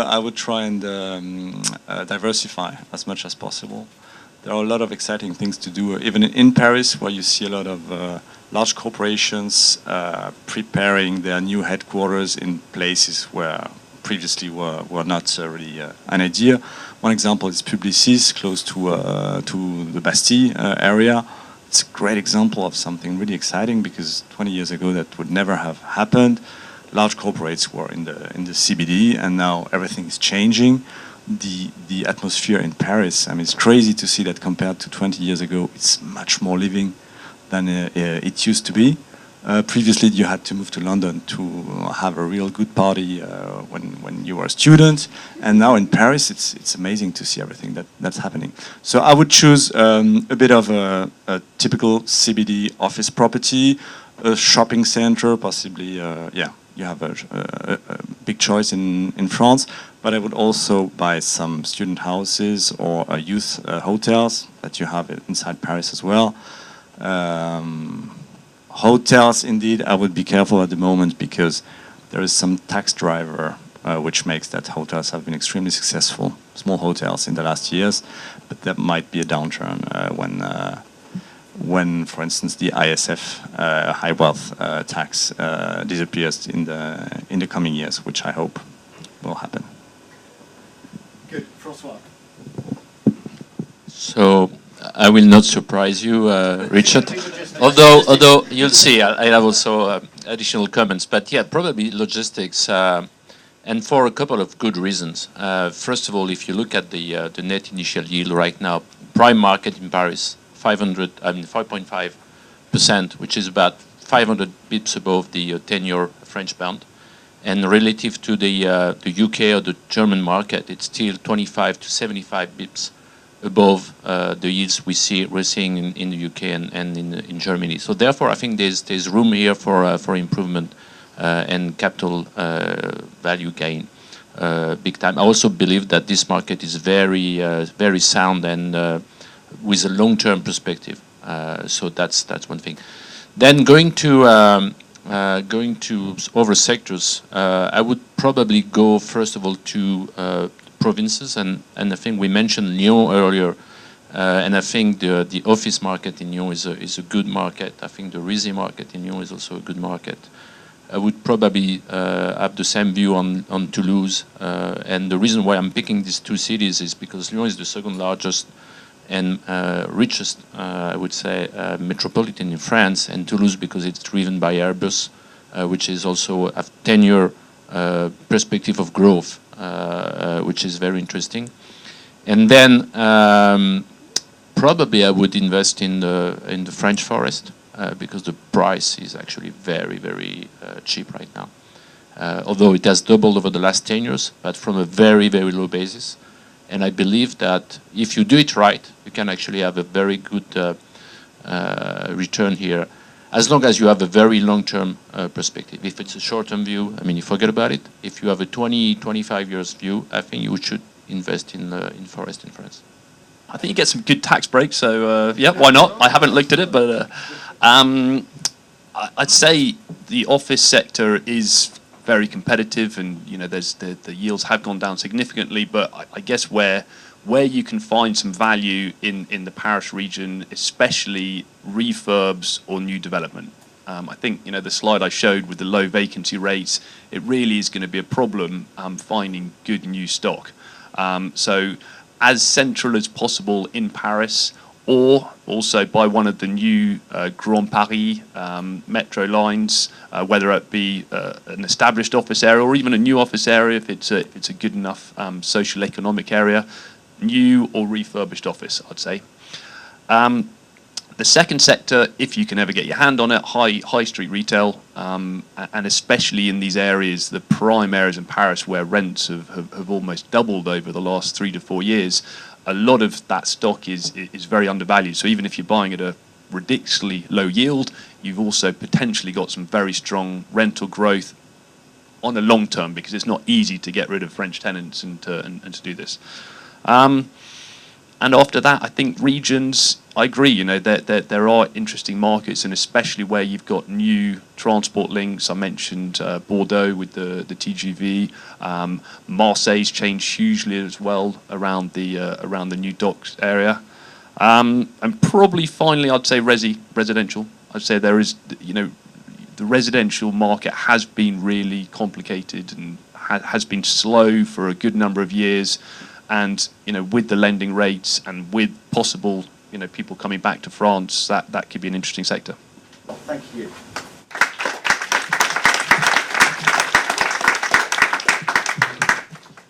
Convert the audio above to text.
I would try and diversify as much as possible. There are a lot of exciting things to do, even in Paris, where you see a lot of large corporations preparing their new headquarters in places where previously were not really an idea. One example is Publicis, close to the Bastille area. It's a great example of something really exciting, because 20 years ago that would never have happened. Large corporates were in the CBD, and now everything is changing. The atmosphere in Paris, I mean, it's crazy to see that compared to 20 years ago, it's much more living than it used to be. Previously, you had to move to London to have a real good party when you were a student, and now in Paris, it's amazing to see everything that's happening. So I would choose a bit of a typical CBD office property, a shopping center, possibly, yeah. You have a big choice in France, but I would also buy some student houses or youth hotels that you have inside Paris as well. Hotels, indeed, I would be careful at the moment, because there is some tax driver which makes that hotels have been extremely successful, small hotels in the last years, but there might be a downturn when, for instance, the ISF high wealth tax disappears in the coming years, which I hope will happen. Good, Francois. So I will not surprise you, Richard. although you'll see, I have also additional comments. But yeah, probably logistics, and for a couple of good reasons. First of all, if you look at the net initial yield right now, prime market in Paris, 5.5%, which is about 500 bips above the 10-year French bond, and relative to the UK or the German market, it's still 25 to 75 bips above the yields we're seeing in the UK and in Germany. So therefore, I think there's room here for improvement and capital value gain, big time. I also believe that this market is very sound and with a long-term perspective. So that's one thing. Then going to other sectors, I would probably go first of all to provinces, and I think we mentioned Lyon earlier, and I think the office market in Lyon is a good market. I think the resi market in Lyon is also a good market. I would probably have the same view on Toulouse, and the reason why I'm picking these two cities is because Lyon is the second largest and richest, I would say, metropolitan in France, and Toulouse because it's driven by Airbus, which is also a 10-year perspective of growth, which is very interesting. And then probably I would invest in the French forest, because the price is actually very cheap right now. Although it has doubled over the last 10 years, but from a very low basis. And I believe that if you do it right, you can actually have a very good return here, as long as you have a very long-term perspective. If it's a short-term view, I mean, you forget about it. If you have a 20-25 years view, I think you should invest in forest in France. I think you get some good tax breaks, so yeah, why not? I haven't looked at it, but I'd say the office sector is very competitive, and you know, there's the yields have gone down significantly, but I guess where you can find some value in the Paris region, especially refurbs or new development. I think, you know, the slide I showed with the low vacancy rates, it really is going to be a problem finding good new stock. So as central as possible in Paris, or also by one of the new Grand Paris metro lines, whether it be an established office area or even a new office area, if it's a good enough social economic area, new or refurbished office, I'd say. The second sector, if you can ever get your hand on it, high street retail, and especially in these areas, the prime areas in Paris where rents have almost doubled over the last 3 to 4 years. A lot of that stock is very undervalued. So even if you're buying at a ridiculously low yield, you've also potentially got some very strong rental growth on the long term, because it's not easy to get rid of French tenants and to do this. And after that, I think regions, I agree. You know, there are interesting markets, and especially where you've got new transport links. I mentioned Bordeaux with the TGV. Marseille's changed hugely as well around the new docks area. And probably finally, I'd say residential. I'd say there is, you know, the residential market has been really complicated and has been slow for a good number of years. And, you know, with the lending rates and with possible, you know, people coming back to France, that could be an interesting sector. Thank you.